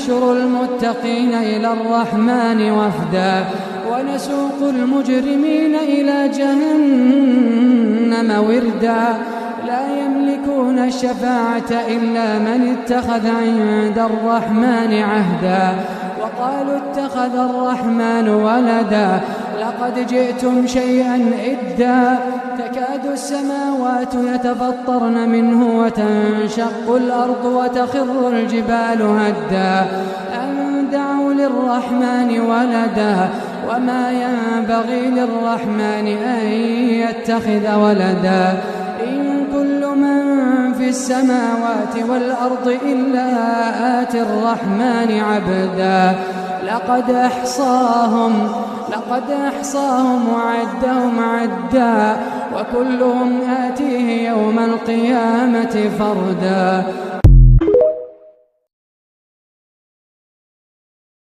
ونحشر المتقين إلى الرحمن وفدا ونسوق المجرمين إلى جهنم وردا لا يملكون الشفاعة إلا من اتخذ عند الرحمن عهدا وقالوا اتخذ الرحمن ولدا لقد جئتم شيئا إدا تكاد السماوات يتفطرن منه وتنشق الأرض وتخر الجبال هدا أن دعوا للرحمن ولدا وما ينبغي للرحمن أن يتخذ ولدا إن كل من في السماوات والأرض إلا آتي الرحمن عبدا لقد أحصاهم وعدهم عدا وكلهم آتيه يوم القيامة فردا